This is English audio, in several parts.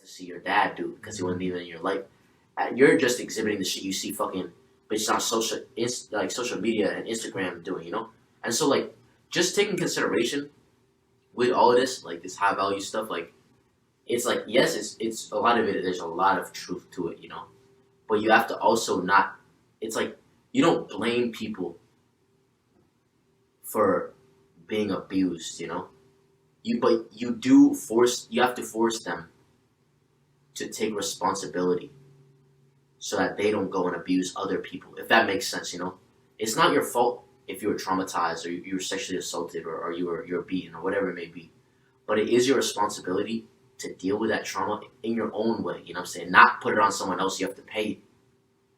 to see your dad do because he wasn't even in your life. You're just exhibiting the shit you see fucking bitches on social media and Instagram doing, you know? And so, like, just taking consideration with all of this, like, this high value stuff, like, it's like, yes, it's a lot of it, there's a lot of truth to it, you know? But you have to also not, it's like, you don't blame people for being abused, you know? But you have to force them to take responsibility so that they don't go and abuse other people, if that makes sense, you know? It's not your fault if you were traumatized or you were sexually assaulted or you were beaten or whatever it may be. But it is your responsibility to deal with that trauma in your own way, you know what I'm saying? Not put it on someone else you have to pay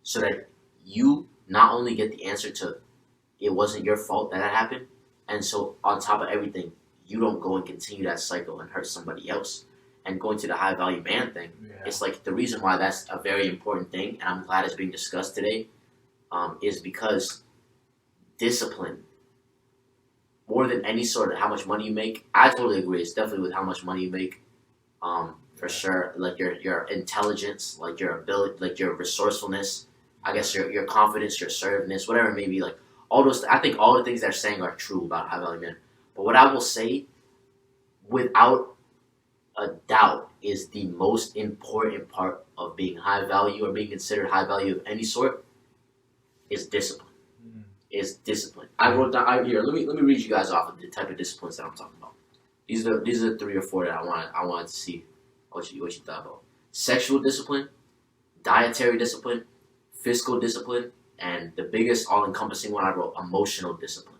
so that you not only get the answer to it wasn't your fault that happened, and so on top of everything, you don't go and continue that cycle and hurt somebody else. And going to the high value man thing, it's like the reason why that's a very important thing, and I'm glad it's being discussed today, is because discipline, more than any sort of how much money you make, I totally agree. It's definitely with how much money you make, for sure. Like your intelligence, like your ability, like your resourcefulness, I guess your confidence, your assertiveness, whatever it may be. Like all those, I think all the things they're saying are true about high value men. But what I will say, without a doubt, is the most important part of being high value or being considered high value of any sort is discipline. Is discipline. I wrote down here. Let me read you guys off of the type of disciplines that I'm talking about. These are the 3 or 4 that I wanted to see what you thought about. Sexual discipline, dietary discipline, physical discipline, and the biggest all-encompassing one I wrote, emotional discipline.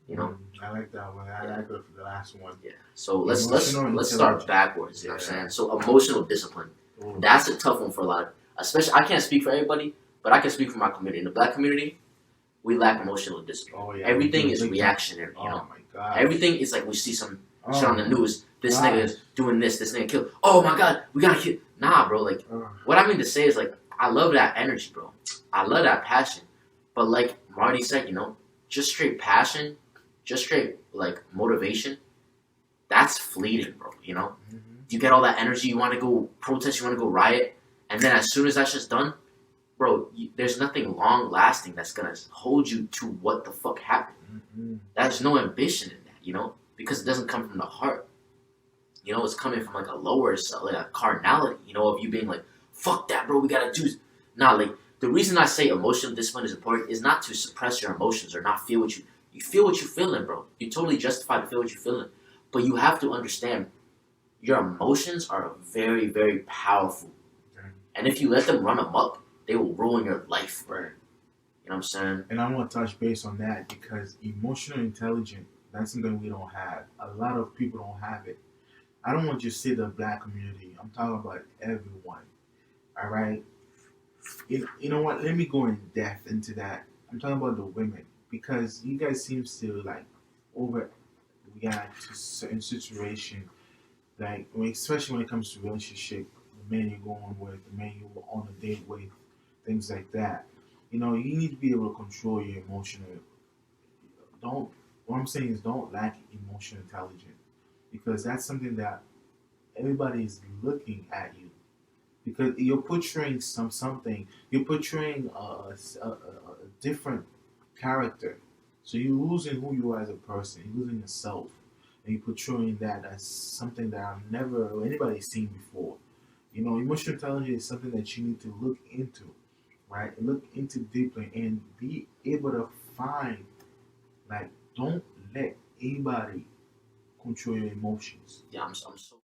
You know, I like that one. I like the last one. Yeah. So let's start backwards. You know what I'm saying? So emotional discipline. That's a tough one for a lot of, especially, I can't speak for everybody, but I can speak for my community. In the black community, we lack emotional discipline. Oh, yeah, everything is reactionary. You know, my God. Everything is like we see some shit on the news. This nigga is doing this. This nigga killed. Oh my God, we gotta kill. Nah, bro. Like, what I mean to say is, like, I love that energy, bro. I love that passion. But like Marty said, you know, just straight passion, just straight like motivation, that's fleeting, bro. You know, you get all that energy, you want to go protest, you want to go riot, and then as soon as that's just done, bro, there's nothing long lasting that's gonna hold you to what the fuck happened. There's no ambition in that, you know, because it doesn't come from the heart. You know, it's coming from like a lower self, like a carnality. You know, of you being like, fuck that, bro. We gotta do. Nah, like the reason I say emotional discipline is important is not to suppress your emotions or not feel what you feel what you're feeling, bro. You're totally justified to feel what you're feeling, but you have to understand your emotions are very, very powerful, and if you let them run amok, they will ruin your life, bro. You know what I'm saying? And I want to touch base on that because emotional intelligence, that's something we don't have. A lot of people don't have it. I don't want to just say the black community. I'm talking about everyone. All right? You know what? Let me go in depth into that. I'm talking about the women because you guys seem to like overreact to certain situation, like especially when it comes to relationship, the man you're going with, the man you're on a date with, things like that. You know, you need to be able to control your emotional. What I'm saying is don't lack emotional intelligence because that's something that everybody is looking at you because you're portraying something. You're portraying a different character. So you're losing who you are as a person. You're losing yourself. And you're portraying that as something that I've never or anybody's seen before. You know, emotional intelligence is something that you need to look into, right? Look into deeply and be able to find, like, don't let anybody control your emotions. Yeah, I'm so